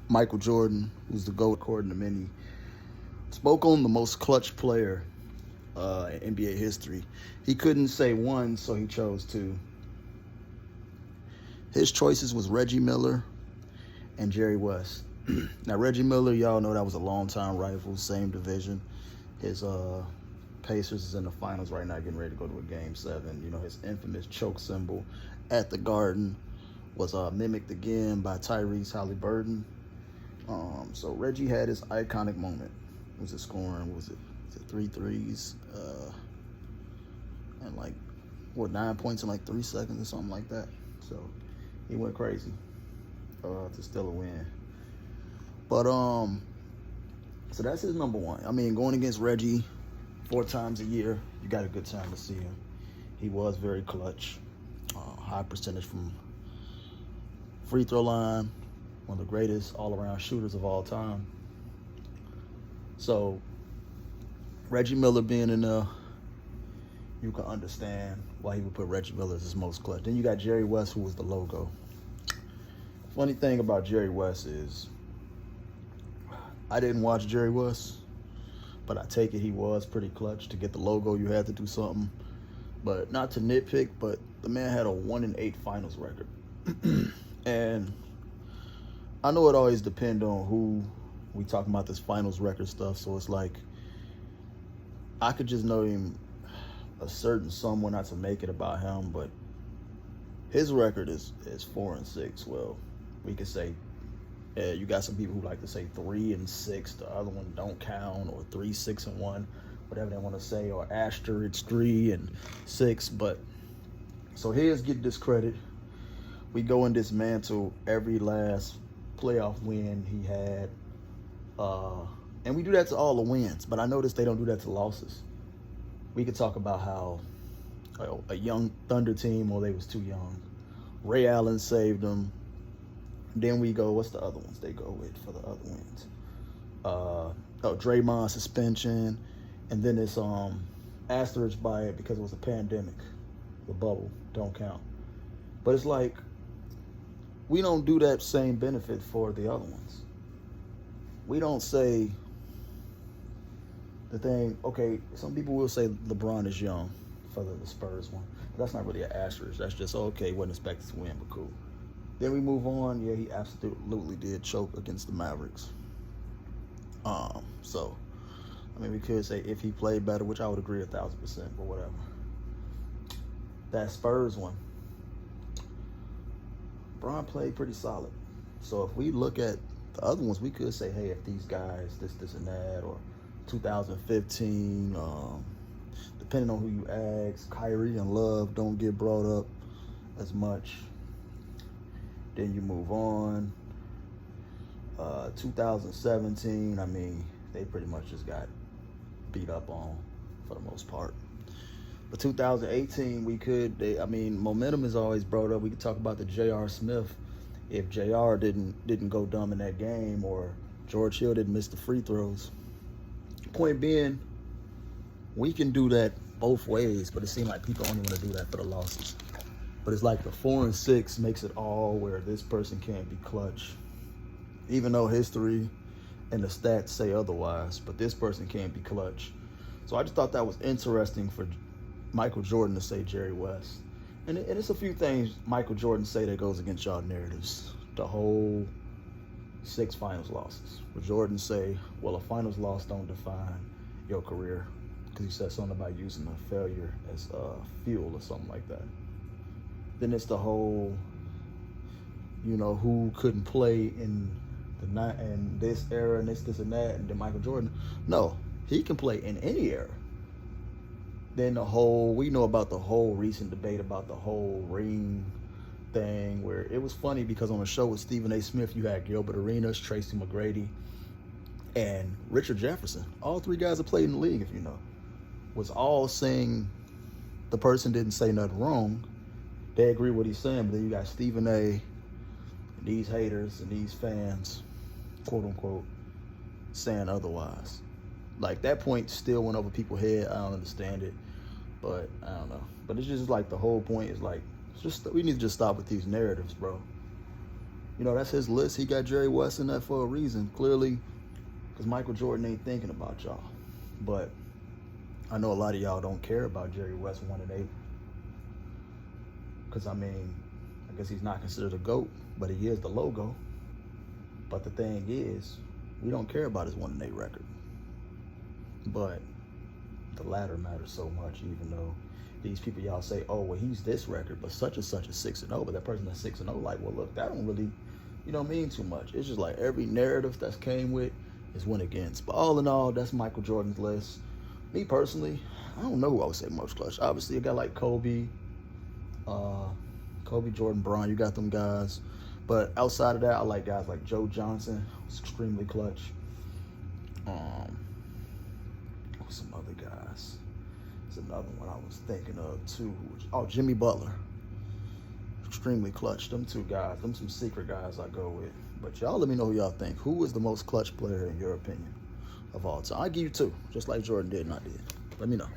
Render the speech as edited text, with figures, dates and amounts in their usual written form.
Michael Jordan, who's the GOAT according to many, spoke on the most clutch player in NBA history. He couldn't say one, so he chose two. His choices was Reggie Miller and Jerry West. Now, Reggie Miller, y'all know that was a longtime rival, same division. His Pacers is in the finals right now, getting ready to go to a Game 7. You know, his infamous choke symbol at the Garden was mimicked again by Tyrese Halliburton. So Reggie had his iconic moment. Was it scoring? Was it 3 threes? And 9 points in 3 seconds or something like that. So he went crazy to steal a win. But so that's his number one. I mean, going against Reggie 4 times a year, you got a good time to see him. He was very clutch, high percentage from free throw line, one of the greatest all-around shooters of all time. So Reggie Miller being in there, you can understand why he would put Reggie Miller as his most clutch. Then you got Jerry West, who was the logo. Funny thing about Jerry West is I didn't watch Jerry West, but I take it he was pretty clutch. To get the logo, you had to do something. But not to nitpick, but the man had a 1-8 finals record. And I know it always depends on who we talking about this finals record stuff. So it's like I could just know him a certain someone, not to make it about him, but his record is 4-6. Well, we could say you got some people who like to say 3-6. The other one don't count, or 3-6-1, whatever they want to say, or asterisk 3-6. But so his get discredit. We go and dismantle every last playoff win he had, and we do that to all the wins. But I noticed they don't do that to losses. We could talk about how a young Thunder team, or they was too young. Ray Allen saved them. Then we go, what's the other ones they go with for the other wins? Draymond suspension, and then it's asterisk by it because it was a pandemic. The bubble don't count. But it's like we don't do that same benefit for the other ones. We don't say the thing, okay, some people will say LeBron is young for the Spurs one. But that's not really an asterisk. That's just, okay, wasn't expected to win, but cool. Then we move on. Yeah, he absolutely did choke against the Mavericks. So, I mean, we could say if he played better, which I would agree 1,000%, but whatever. That Spurs one, Bron played pretty solid. So if we look at the other ones, we could say, hey, if these guys, this and that, or 2015, depending on who you ask, Kyrie and Love don't get brought up as much. Then you move on. 2017, I mean, they pretty much just got beat up on for the most part. But 2018, momentum is always brought up. We could talk about the J.R. Smith. If J.R. didn't go dumb in that game, or George Hill didn't miss the free throws. Point being, we can do that both ways, but it seems like people only want to do that for the losses. But it's like the 4-6 makes it all where this person can't be clutch, even though history and the stats say otherwise. But this person can't be clutch. So I just thought that was interesting for Michael Jordan to say Jerry West. And it's a few things Michael Jordan say that goes against y'all narratives. The whole 6 finals losses. Where Jordan say, well, a finals loss don't define your career. Because he said something about using a failure as fuel or something like that. Then it's the whole, who couldn't play in this era and this and that, and then Michael Jordan. No, he can play in any era. Then we know about the whole recent debate about the whole ring thing, where it was funny because on the show with Stephen A. Smith, you had Gilbert Arenas, Tracy McGrady, and Richard Jefferson. All 3 guys that played in the league, if you know, was all saying the person didn't say nothing wrong. They agree what he's saying, but then you got Stephen A. and these haters and these fans, quote unquote, saying otherwise. Like, that point still went over people's head. I don't understand it, but I don't know. But it's just like the whole point is like, we need to just stop with these narratives, bro. You know, that's his list. He got Jerry West in that for a reason, clearly, because Michael Jordan ain't thinking about y'all. But I know a lot of y'all don't care about Jerry West 1-8. Because, I mean, I guess he's not considered a GOAT, but he is the logo. But the thing is, we don't care about his 1-8 record. But the latter matters so much, even though these people y'all say, oh, well, he's this record, but such and such is 6-0. But that person that's 6-0, like, well, look, that don't really, mean too much. It's just like every narrative that's came with is win against. But all in all, that's Michael Jordan's list. Me personally, I don't know who I would say most clutch. Obviously, a guy like Kobe, Jordan, Bron, you got them guys. But outside of that, I like guys like Joe Johnson. It's extremely clutch. Some other guys. There's another one I was thinking of too. Jimmy Butler. Extremely clutch. Them two guys. Them some secret guys I go with. But y'all let me know who y'all think. Who is the most clutch player in your opinion of all time? I'll give you two, just like Jordan did and I did. Let me know.